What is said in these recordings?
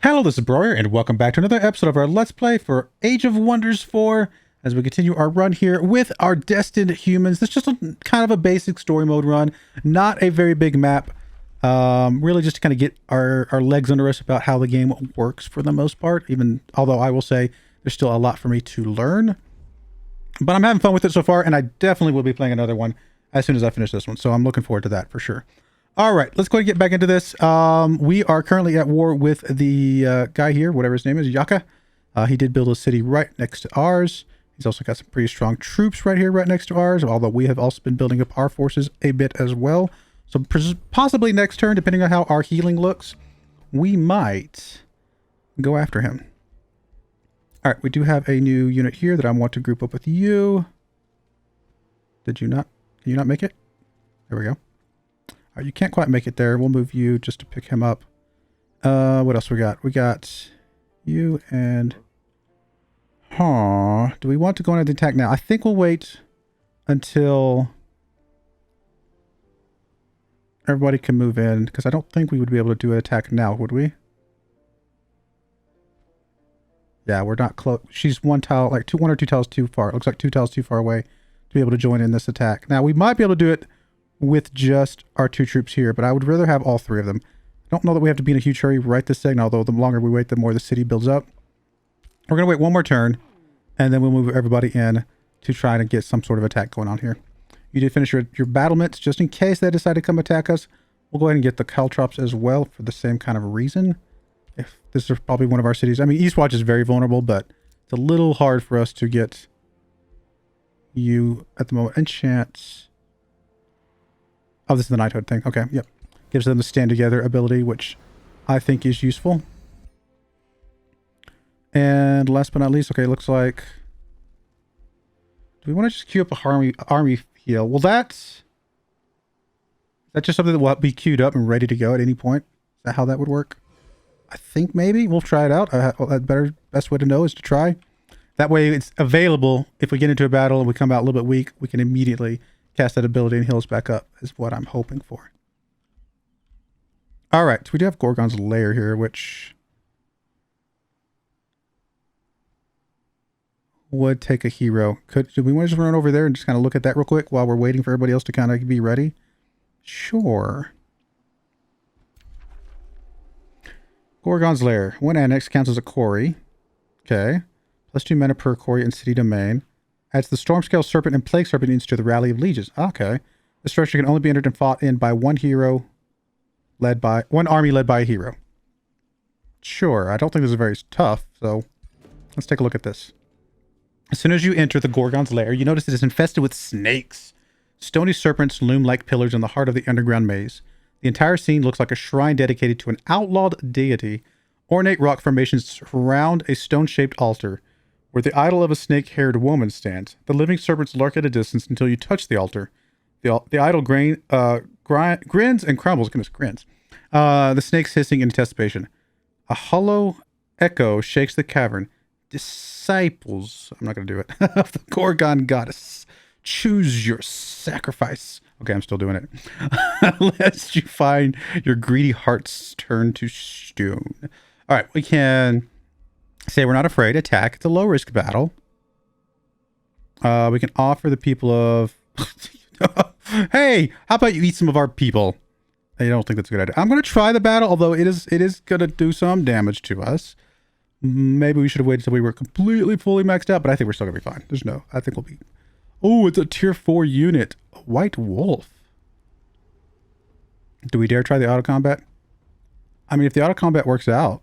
Hello, this is Broyar, and welcome back to another episode of our Let's Play for Age of Wonders 4, as we continue our run here with our Destined Humans. This is just kind of a basic story mode run, not a very big map, really just to kind of get our legs under us about how the game works for the most part, even although I will say there's still a lot for me to learn. But I'm having fun with it so far, and I definitely will be playing another one as soon as I finish this one, so I'm looking forward to that for sure. All right, let's go ahead and get back into this. We are currently at war with the guy here, whatever his name is, Yaka. He did build a city right next to ours. He's also got some pretty strong troops right here, right next to ours, although we have also been building up our forces a bit as well. So possibly next turn, depending on how our healing looks, we might go after him. All right, we do have a new unit here that I want to group up with you. Did you not? Can you not make it? There we go. You can't quite make it there. We'll move you just to pick him up. What else we got? We got you and... Do we want to go into the attack now? I think we'll wait until everybody can move in, because I don't think we would be able to do an attack now, would we? Yeah, we're not close. She's one tile, like one or two tiles too far. It looks like 2 tiles too far away to be able to join in this attack. Now, we might be able to do it with just our 2 troops here, but I would rather have all 3 of them. I don't know that we have to be in a huge hurry right this second, although the longer we wait, the more the city builds up. We're going to wait one more turn, and then we'll move everybody in to try to get some sort of attack going on here. You did finish your battlements, just in case they decide to come attack us. We'll go ahead and get the caltrops as well for the same kind of reason. If this is probably one of our cities. I mean, Eastwatch is very vulnerable, but it's a little hard for us to get you at the moment. Enchant... Oh, this is the knighthood thing. Okay, yep. Gives them the stand together ability, which I think is useful. And last but not least, okay, looks like... Do we want to just queue up a army heal? Well, that's just something that will be queued up and ready to go at any point. Is that how that would work? I think maybe. We'll try it out. Best way to know is to try. That way it's available. If we get into a battle and we come out a little bit weak, we can immediately cast that ability and heal us back up, is what I'm hoping for. All right, so we do have Gorgon's Lair here, which would take a hero. Do we want to just run over there and just kind of look at that real quick while we're waiting for everybody else to kind of be ready? Sure. Gorgon's Lair. One annex counts as a quarry. Okay. +2 mana per quarry in city domain. Adds the Stormscale Serpent and Plague Serpent units to the Rally of Lieges. Okay. The structure can only be entered and fought in by one army led by a hero. Sure. I don't think this is very tough, so let's take a look at this. As soon as you enter the Gorgon's Lair, you notice it is infested with snakes. Stony serpents loom like pillars in the heart of the underground maze. The entire scene looks like a shrine dedicated to an outlawed deity. Ornate rock formations surround a stone-shaped altar, where the idol of a snake-haired woman stands. The living serpents lurk at a distance until you touch the altar. The idol grins and crumbles. Goodness, grins. The snakes hissing in anticipation. A hollow echo shakes the cavern. Disciples, I'm not going to do it, of the Gorgon goddess, choose your sacrifice. Okay, I'm still doing it. Lest you find your greedy hearts turn to stone. All right, we can say we're not afraid. Attack. It's a low-risk battle. We can offer the people of... Hey, how about you eat some of our people? I don't think that's a good idea. I'm going to try the battle, although it is going to do some damage to us. Maybe we should have waited until we were completely, fully maxed out, but I think we're still going to be fine. I think we'll be... Oh, it's a tier 4 unit. A white wolf. Do we dare try the auto combat? I mean, if the auto combat works out...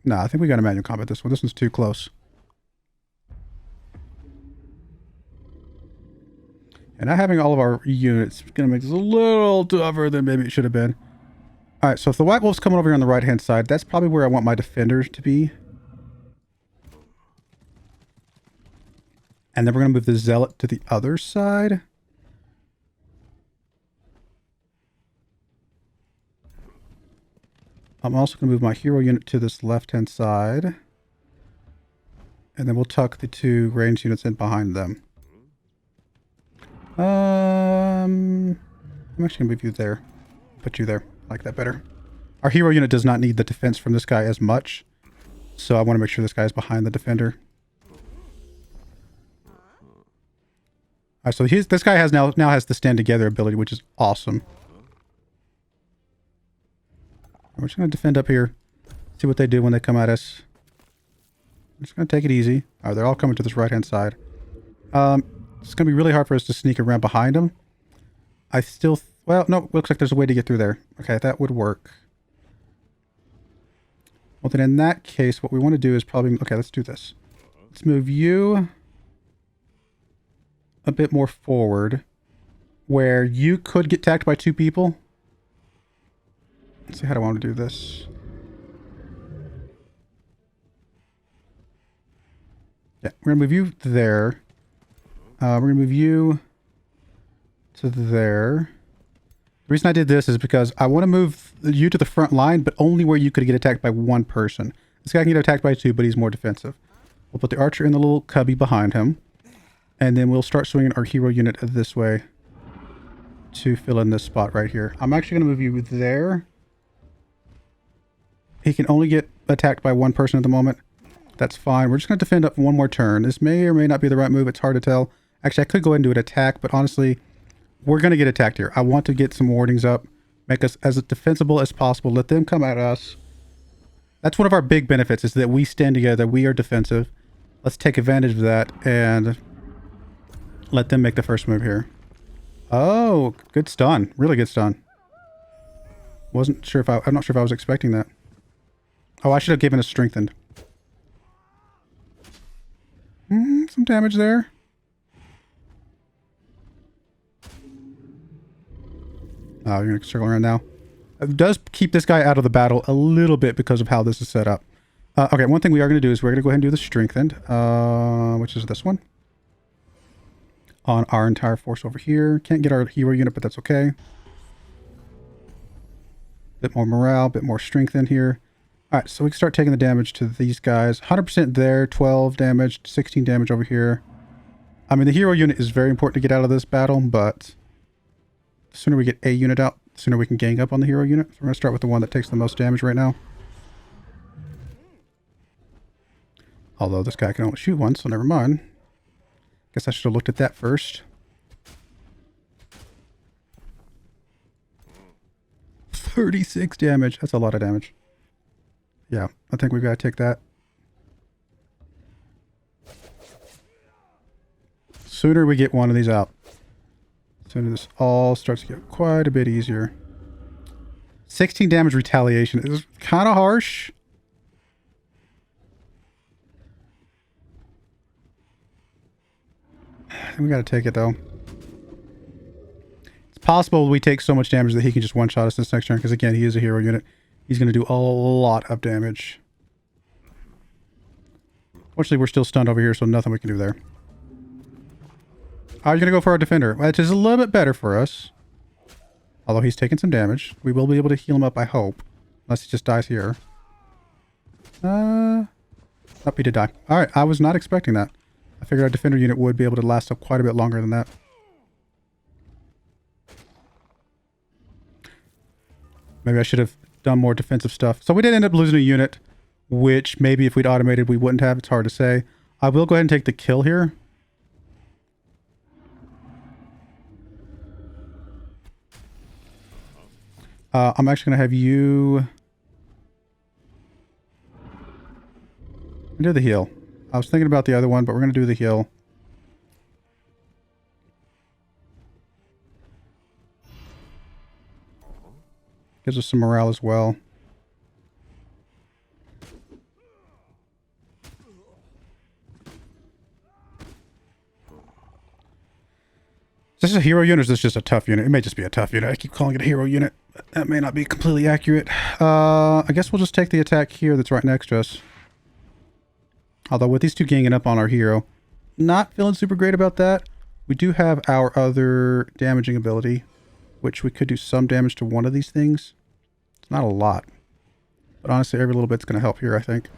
No, I think we got to manual combat this one. This one's too close. And not having all of our units is going to make this a little tougher than maybe it should have been. All right, so if the white wolf's coming over here on the right-hand side, that's probably where I want my defenders to be. And then we're going to move the zealot to the other side. I'm also going to move my hero unit to this left-hand side. And then we'll tuck the 2 ranged units in behind them. I'm actually going to move you there. Put you there. I like that better. Our hero unit does not need the defense from this guy as much. So I want to make sure this guy's behind the defender. Alright, so this guy has now has the stand together ability, which is awesome. We're just going to defend up here. See what they do when they come at us. I'm just going to take it easy. Alright, they're all coming to this right-hand side. It's going to be really hard for us to sneak around behind them. Well, no, looks like there's a way to get through there. Okay, that would work. Well, then in that case, what we want to do is probably... Okay, let's do this. Let's move you a bit more forward, where you could get attacked by two people. Let's see, how do I want to do this? Yeah, we're going to move you there. We're going to move you to there. The reason I did this is because I want to move you to the front line, but only where you could get attacked by one person. This guy can get attacked by two, but he's more defensive. We'll put the archer in the little cubby behind him. And then we'll start swinging our hero unit this way to fill in this spot right here. I'm actually going to move you there. He can only get attacked by one person at the moment. That's fine. We're just going to defend up one more turn. This may or may not be the right move. It's hard to tell. Actually, I could go ahead and do an attack, but honestly, we're going to get attacked here. I want to get some wardings up, make us as defensible as possible. Let them come at us. That's one of our big benefits, is that we stand together. We are defensive. Let's take advantage of that and let them make the first move here. Oh, good stun. Really good stun. I'm not sure if I was expecting that. Oh, I should have given a strengthened. Some damage there. Oh, you're going to circle around now. It does keep this guy out of the battle a little bit because of how this is set up. Okay, one thing we are going to do is we're going to go ahead and do the strengthened, which is this one. On our entire force over here. Can't get our hero unit, but that's okay. Bit more morale, bit more strength in here. Alright, so we can start taking the damage to these guys. 100% there, 12 damage, 16 damage over here. I mean, the hero unit is very important to get out of this battle, but the sooner we get a unit out, the sooner we can gang up on the hero unit. So we're going to start with the one that takes the most damage right now. Although this guy can only shoot once, so never mind. Guess I should have looked at that first. 36 damage. That's a lot of damage. Yeah, I think we've got to take that. Sooner we get one of these out, sooner this all starts to get quite a bit easier. 16 damage retaliation is kind of harsh. We got to take it though. It's possible we take so much damage that he can just one-shot us this next turn, because again, he is a hero unit. He's going to do a lot of damage. Fortunately, we're still stunned over here, so nothing we can do there. Are you going to go for our defender? Which is a little bit better for us. Although he's taking some damage. We will be able to heal him up, I hope. Unless he just dies here. Nope, he did die. Alright, I was not expecting that. I figured our defender unit would be able to last up quite a bit longer than that. Maybe I should have done more defensive stuff. So we did end up losing a unit, which maybe if we'd automated we wouldn't have. It's hard to say. I will go ahead and take the kill here. I'm actually going to have you do the heal. I was thinking about the other one, but we're going to do the heal. Gives us some morale as well. Is this a hero unit or is this just a tough unit? It may just be a tough unit. I keep calling it a hero unit. That may not be completely accurate. I guess we'll just take the attack here that's right next to us. Although with these two ganging up on our hero, not feeling super great about that. We do have our other damaging ability, which we could do some damage to one of these things. It's not a lot. But honestly, every little bit's going to help here, I think.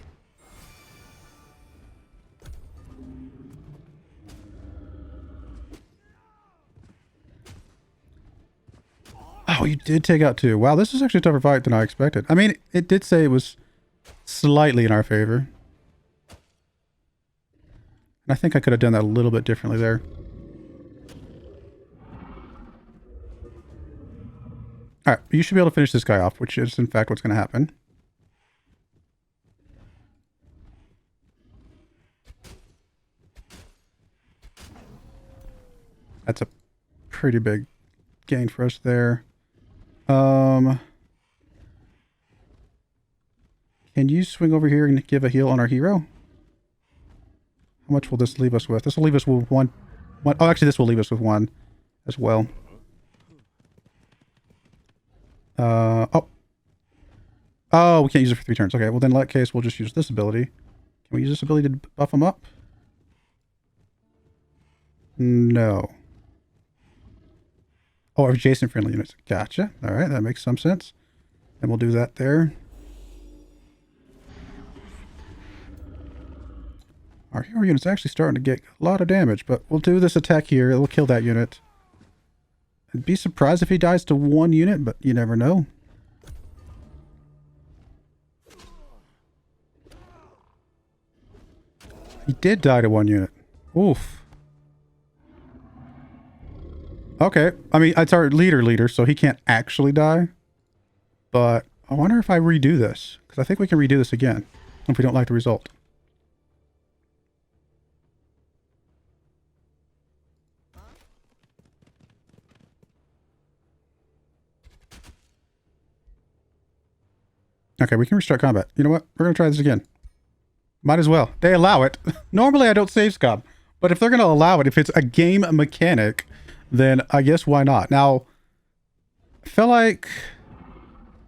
Oh, Oh, you did take out 2. Wow, this is actually a tougher fight than I expected. I mean, it did say it was slightly in our favor. And I think I could have done that a little bit differently there. Alright, you should be able to finish this guy off, which is in fact what's going to happen. That's a pretty big gain for us there. Can you swing over here and give a heal on our hero? How much will this leave us with? This will leave us with one. Oh, actually, this will leave us with 1 as well. Oh, we can't use it for 3 turns. Okay, well then in that case, we'll just use this ability. Can we use this ability to buff him up? No. Oh, adjacent friendly units. Gotcha. All right, that makes some sense. And we'll do that there. Our hero unit's actually starting to get a lot of damage, but we'll do this attack here. It'll kill that unit. I'd be surprised if he dies to 1 unit, but you never know. He did die to 1 unit. Oof. Okay. I mean, it's our leader, so he can't actually die. But I wonder if I redo this. Because I think we can redo this again. If we don't like the result. Okay, we can restart combat. You know what? We're going to try this again. Might as well. They allow it. Normally I don't save scum. But if they're going to allow it, if it's a game mechanic, then I guess why not? Now, I feel like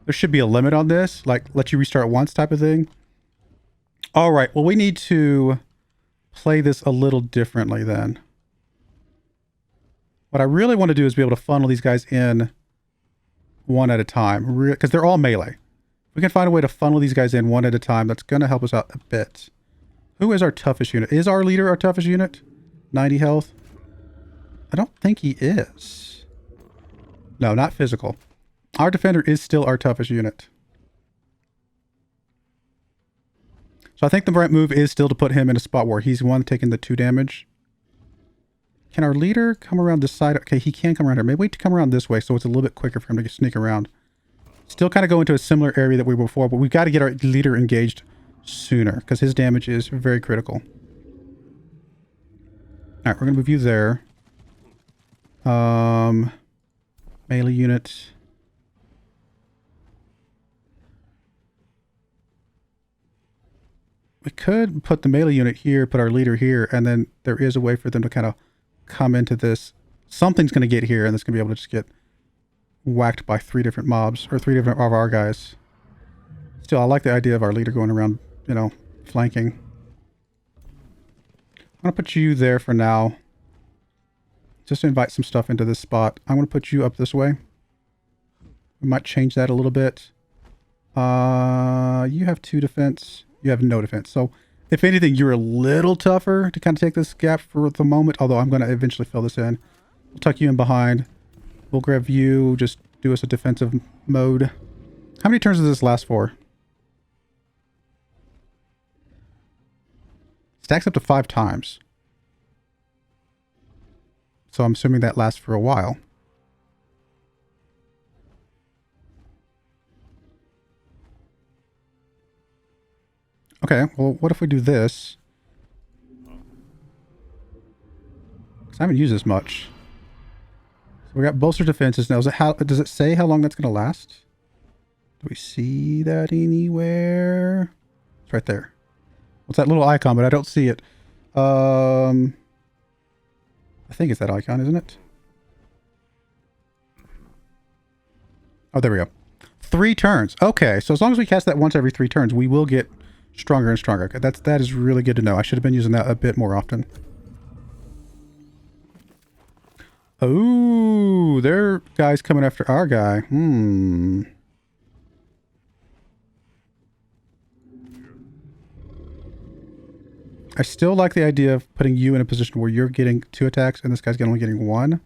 there should be a limit on this. Like, let you restart once type of thing. All right. Well, we need to play this a little differently then. What I really want to do is be able to funnel these guys in one at a time. Because they're all melee. We can find a way to funnel these guys in one at a time. That's going to help us out a bit. Who is our toughest unit? Is our leader our toughest unit? 90 health? I don't think he is. No, not physical. Our defender is still our toughest unit. So I think the right move is still to put him in a spot where he's one taking the 2 damage. Can our leader come around this side? Okay, he can come around here. Maybe wait to come around this way so it's a little bit quicker for him to sneak around. Still kind of go into a similar area that we were before, but we've got to get our leader engaged sooner because his damage is very critical. All right, we're going to move you there. Melee unit. We could put the melee unit here, put our leader here, and then there is a way for them to kind of come into this. Something's going to get here, and it's going to be able to just get whacked by 3 different mobs, or 3 different of our guys. Still, I like the idea of our leader going around, you know, flanking. I'm going to put you there for now. Just to invite some stuff into this spot. I'm going to put you up this way. We might change that a little bit. You have 2 defense. You have no defense. So, if anything, you're a little tougher to kind of take this gap for the moment. Although I'm going to eventually fill this in. We'll tuck you in behind. We'll grab you. Just do us a defensive mode. How many turns does this last for? Stacks up to 5 times. So I'm assuming that lasts for a while. Okay, well, what if we do this? Because I haven't used this much. So we got bolster defenses now. Does it say how long that's going to last? Do we see that anywhere? It's right there. What's that little icon? But I don't see it. I think it's that icon, isn't it? Oh, there we go. 3 turns. Okay, so as long as we cast that once every 3 turns, we will get stronger and stronger. Okay, that is really good to know. I should have been using that a bit more often. Oh, there are guys coming after our guy. I still like the idea of putting you in a position where you're getting 2 attacks and this guy's only getting 1.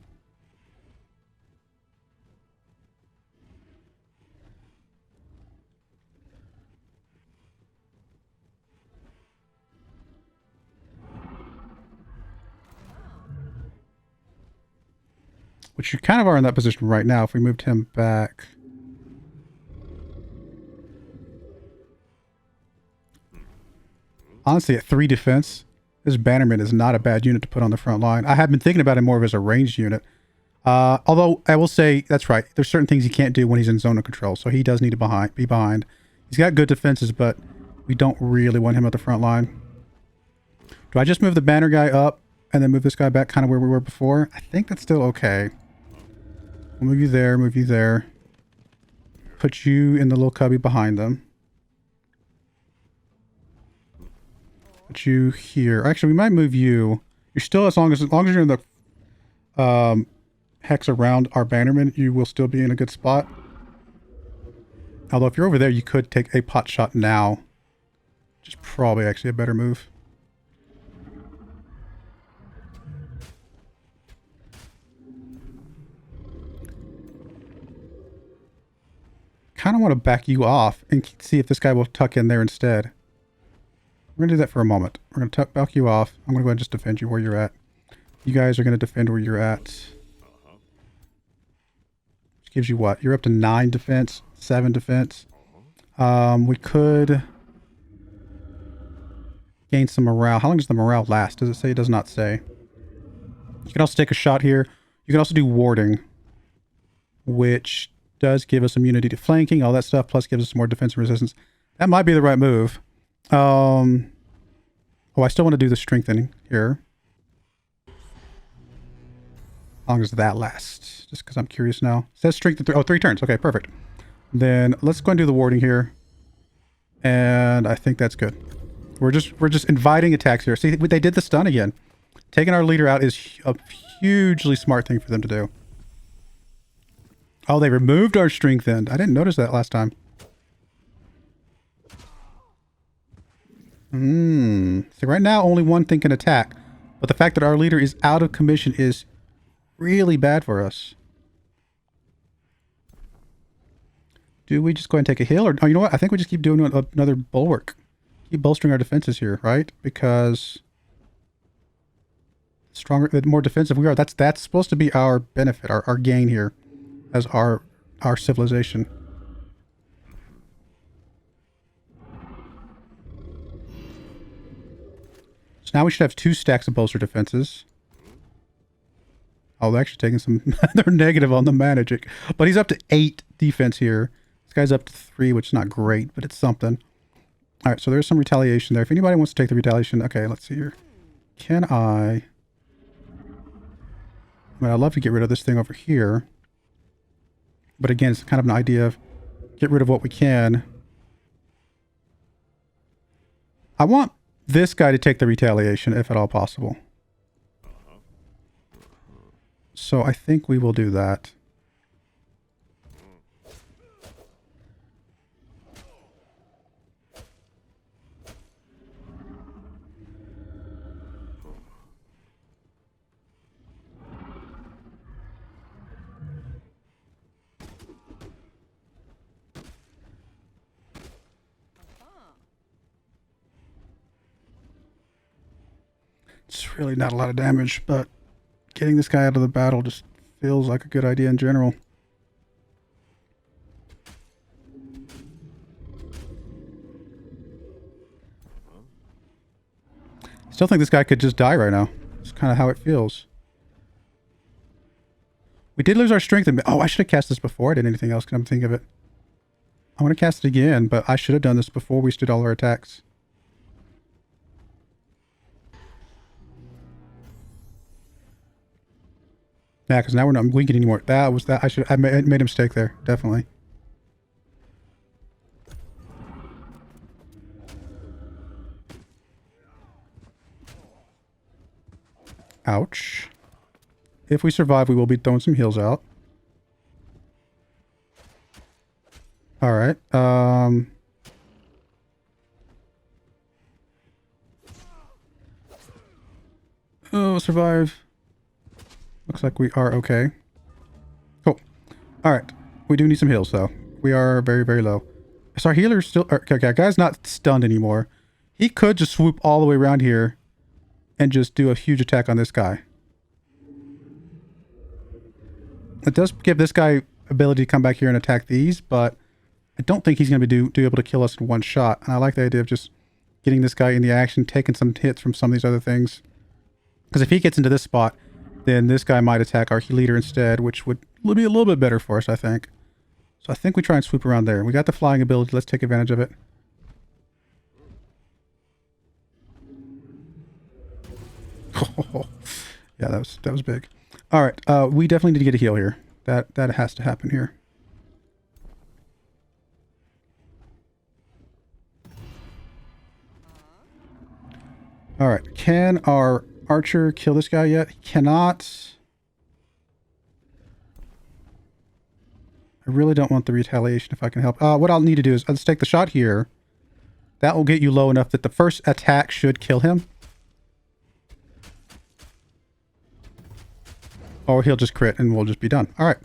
which you kind of are in that position right now. If we moved him back... Honestly, at 3 defense, this Bannerman is not a bad unit to put on the front line. I have been thinking about it more of as a ranged unit. Although, I will say, that's right. There's certain things he can't do when he's in zone of control, so he does need to be behind. He's got good defenses, but we don't really want him at the front line. Do I just move the banner guy up and then move this guy back kind of where we were before? I think that's still okay. We'll move you there, move you there. Put you in the little cubby behind them. Put you here. Actually, we might move you. You're still, as long as you're in the hex around our bannerman, you will still be in a good spot. Although if you're over there, you could take a pot shot now. Which is probably actually a better move. Kind of want to back you off and see if this guy will tuck in there instead. We're going to do that for a moment. We're going to back you off. I'm going to go ahead and just defend you where you're at. You guys are going to defend where you're at. Which gives you what? You're up to 9 defense, 7 defense. We could gain some morale. How long does the morale last? Does it say? It does not say. You can also take a shot here. You can also do warding, which does give us immunity to flanking, all that stuff, plus gives us more defense and resistance. That might be the right move. Oh, I still want to do the strengthening here. How long does that last? Just because I'm curious now. It says strength 3. Oh, 3 turns. Okay, perfect. Then let's go and do the warding here. And I think that's good. We're just inviting attacks here. See, they did the stun again. Taking our leader out is a hugely smart thing for them to do. Oh, they removed our strengthened. I didn't notice that last time. See, right now, only one thing can attack. But the fact that our leader is out of commission is really bad for us. Do we just go ahead and take a heal? Or, oh, you know what? I think we just keep doing another bulwark. Keep bolstering our defenses here, right? Because the more defensive we are, that's supposed to be our benefit, our gain here as our civilization. So now we should have 2 stacks of bolster defenses. Oh, they're actually taking some... they're negative on the magic. But he's up to 8 defense here. This guy's up to 3, which is not great, but it's something. Alright, so there's some retaliation there. If anybody wants to take the retaliation... Okay, let's see here. Can I... I mean, I'd love to get rid of this thing over here. But again, it's kind of an idea of get rid of what we can. I want this guy to take the retaliation, if at all possible. So I think we will do that. It's really not a lot of damage, but getting this guy out of the battle just feels like a good idea in general. I still think this guy could just die right now. It's kind of how it feels. We did lose our strength. Oh, I should have cast this before I did anything else. Can I think of it? I want to cast it again, but I should have done this before we stood all our attacks. Yeah, because now we're not weakened anymore. That was that. I made a mistake there. Definitely. Ouch. If we survive, we will be throwing some heals out. Alright. Oh, survive. Looks like we are okay. Cool. Alright. We do need some heals, though. We are very, very low. Is our healer still... Okay, our guy's not stunned anymore. He could just swoop all the way around here and just do a huge attack on this guy. It does give this guy ability to come back here and attack these, but I don't think he's going to be able to kill us in one shot. And I like the idea of just getting this guy in the action, taking some hits from some of these other things. Because if he gets into this spot, then this guy might attack our leader instead, which would be a little bit better for us, I think. So I think we try and swoop around there. We got the flying ability. Let's take advantage of it. Yeah, that was big. All right, we definitely need to get a heal here. That has to happen here. All right, can our archer kill this guy yet? He cannot. I really don't want the retaliation if I can help. What I'll need to do is let's take the shot here. That will get you low enough that the first attack should kill him. Or he'll just crit and we'll just be done. All right.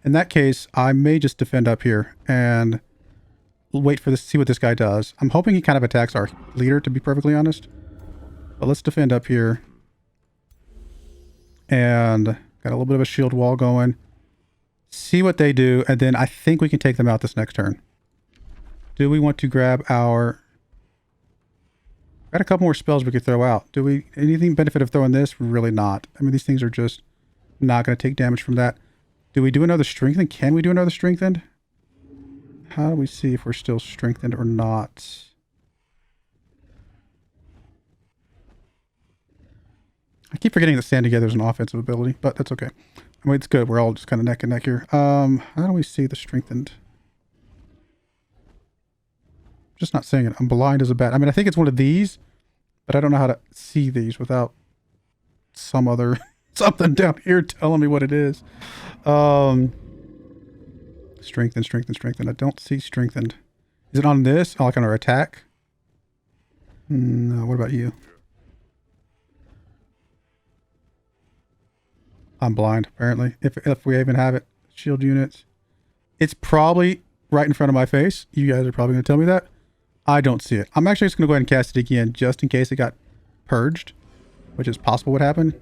In that case, I may just defend up here and wait for this, see what this guy does. I'm hoping he kind of attacks our leader, to be perfectly honest. But let's defend up here. And got a little bit of a shield wall going. See what they do, and then I think we can take them out this next turn. Do we want to grab our... Got a couple more spells we could throw out. Do we... Anything benefit of throwing this? Really not. I mean, these things are just not going to take damage from that. Do we do another strengthened? Can we do another strengthened? How do we see if we're still strengthened or not? I keep forgetting that Stand Together is an offensive ability, but that's okay. I mean, it's good. We're all just kind of neck and neck here. How do we see the strengthened? Just not saying it. I'm blind as a bat. I mean, I think it's one of these, but I don't know how to see these without some other something down here telling me what it is. Strengthened, strengthened, strengthened. I don't see strengthened. Is it on this? Oh, like on our attack? No. What about you? I'm blind, apparently. If we even have it. Shield units. It's probably right in front of my face. You guys are probably going to tell me that. I don't see it. I'm actually just going to go ahead and cast it again, just in case it got purged, which is possible what happened.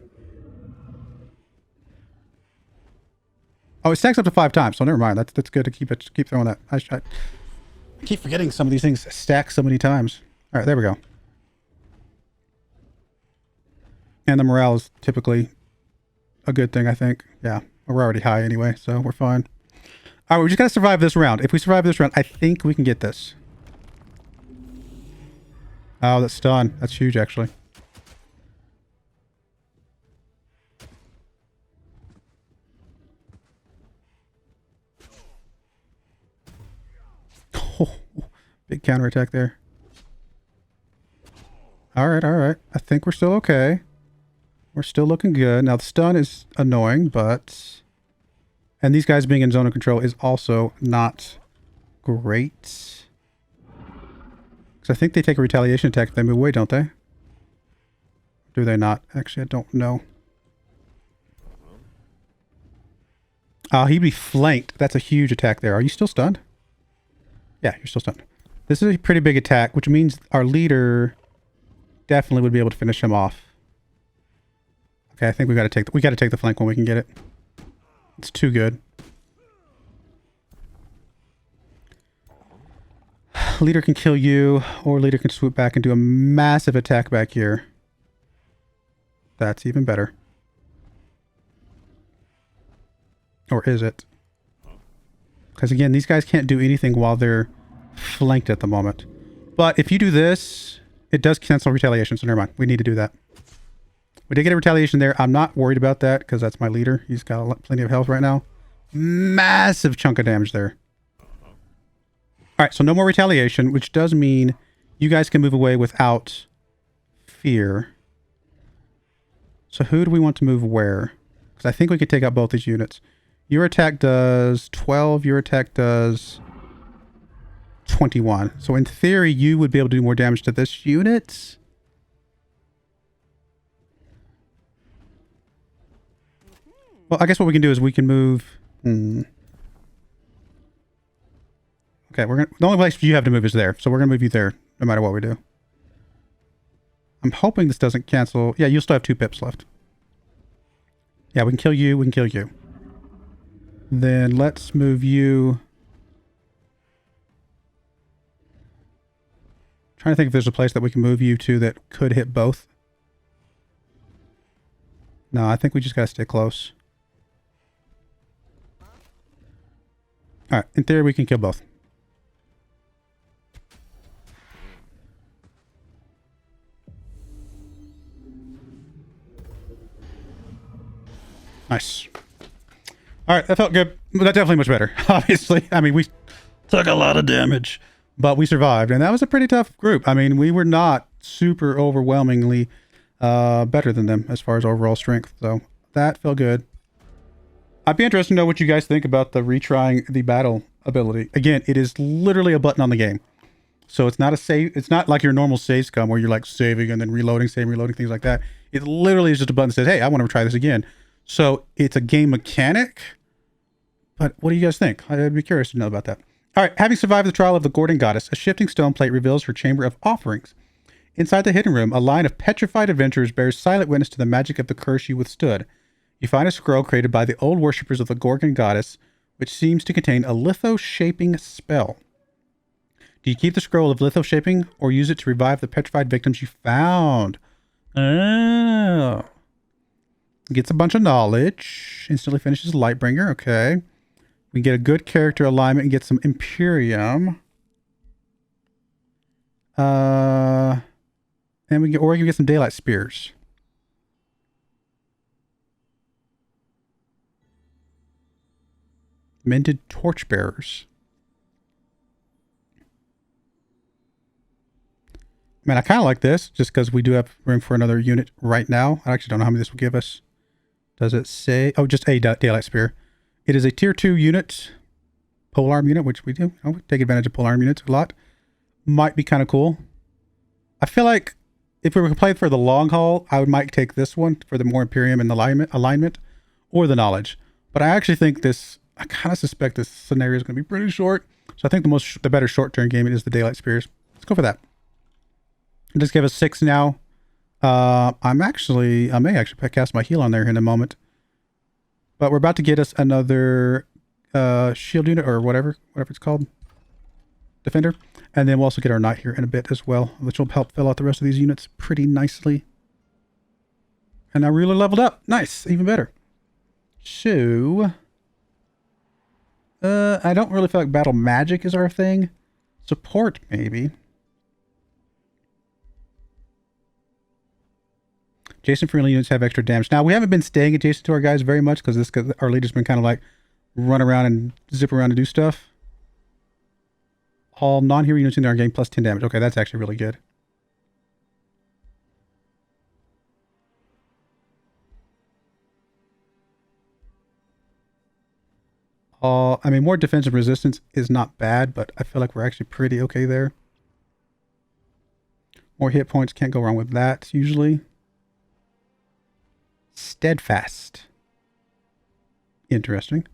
Oh, it stacks up to 5 times, so never mind. That's good to keep throwing that. I keep forgetting some of these things stack so many times. All right, there we go. And the morale is typically a good thing, I think. Yeah, we're already high anyway, so we're fine. All right, we just got to survive this round. If we survive this round, I think we can get this. Oh, that's stun. That's huge, actually. Oh, big counterattack there. All right, all right. I think we're still okay. We're still looking good. Now, the stun is annoying, but... And these guys being in zone of control is also not great. Because I think they take a retaliation attack if they move away, don't they? Do they not? Actually, I don't know. He'd be flanked. That's a huge attack there. Are you still stunned? Yeah, you're still stunned. This is a pretty big attack, which means our leader definitely would be able to finish him off. Okay, I think we got to take the flank when we can get it. It's too good. Leader can kill you, or leader can swoop back and do a massive attack back here. That's even better. Or is it? Because again, these guys can't do anything while they're flanked at the moment. But if you do this, it does cancel retaliation, so never mind. We need to do that. We did get a retaliation there. I'm not worried about that because that's my leader. He's got plenty of health right now. Massive chunk of damage there. All right, so no more retaliation, which does mean you guys can move away without fear. So who do we want to move where? Because I think we could take out both these units. Your attack does 12. Your attack does 21. So in theory, you would be able to do more damage to this unit. Well, I guess what we can do is we can move... Okay, the only place you have to move is there. So we're going to move you there, no matter what we do. I'm hoping this doesn't cancel... Yeah, you'll still have 2 pips left. Yeah, we can kill you. We can kill you. Then let's move you. Trying to think if there's a place that we can move you to that could hit both. No, I think we just gotta stay close. All right, in theory, we can kill both. Nice. All right, that felt good. That's definitely much better, obviously. I mean, we took a lot of damage, but we survived, and that was a pretty tough group. I mean, we were not super overwhelmingly better than them as far as overall strength, so that felt good. I'd be interested to know what you guys think about the retrying the battle ability. Again, it is literally a button on the game. So it's not a save. It's not like your normal save scum where you're like saving and then reloading, saving, reloading, things like that. It literally is just a button that says, hey, I want to try this again. So it's a game mechanic. But what do you guys think? I'd be curious to know about that. All right. Having survived the trial of the Gorgon goddess, a shifting stone plate reveals her chamber of offerings. Inside the hidden room, a line of petrified adventurers bears silent witness to the magic of the curse you withstood. You find a scroll created by the old worshippers of the Gorgon goddess, which seems to contain a litho-shaping spell. Do you keep the scroll of litho-shaping or use it to revive the petrified victims you found? Oh. Gets a bunch of knowledge. Instantly finishes Lightbringer. Okay. We get a good character alignment and get some Imperium. And we can get some Daylight Spears. Mended Torchbearers. Man, I kind of like this just because we do have room for another unit right now. I actually don't know how many this will give us. Does it say? Oh, just a Daylight Spear. It is a tier 2 unit, polearm unit, which we do. We take advantage of polearm units a lot. Might be kind of cool. I feel like if we were to play for the long haul, I might take this one for the more Imperium and the alignment or the knowledge. But I actually think this, I kind of suspect this scenario is going to be pretty short. So I think the better short-term game is the Daylight Spears. Let's go for that. Just give us 6 now. I may actually cast my heal on there in a moment. But we're about to get us another shield unit or whatever it's called. Defender. And then we'll also get our knight here in a bit as well, which will help fill out the rest of these units pretty nicely. And I really leveled up. Nice. Even better. So, I don't really feel like battle magic is our thing. Support, maybe. Adjacent friendly units have extra damage. Now, we haven't been staying adjacent to our guys very much because our leader's been kind of like run around and zip around and do stuff. All non-hero units in our game plus 10 damage. Okay, that's actually really good. I mean, more defensive resistance is not bad, but I feel like we're actually pretty okay there. More hit points, can't go wrong with that, usually. Steadfast. Interesting.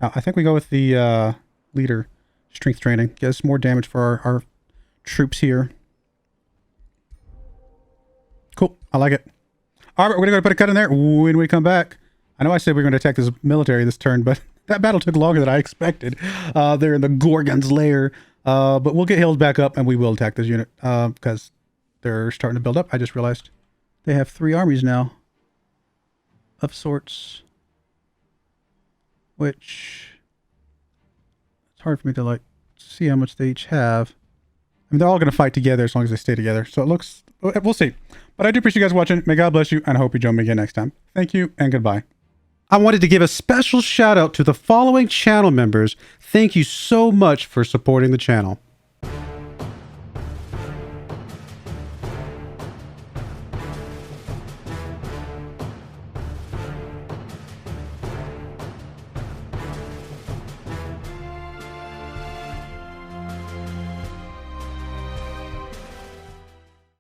Now, I think we go with the leader strength training. Get us more damage for our troops here. Cool. I like it. All right, we're going to go put a cut in there when we come back. I know I said we were going to attack this military this turn, but that battle took longer than I expected. They're in the Gorgon's lair. But we'll get healed back up and we will attack this unit because they're starting to build up. I just realized they have 3 armies now of sorts, which it's hard for me to like see how much they each have. I mean, they're all going to fight together as long as they stay together. So it looks, we'll see. But I do appreciate you guys watching. May God bless you, and I hope you join me again next time. Thank you, and goodbye. I wanted to give a special shout out to the following channel members. Thank you so much for supporting the channel.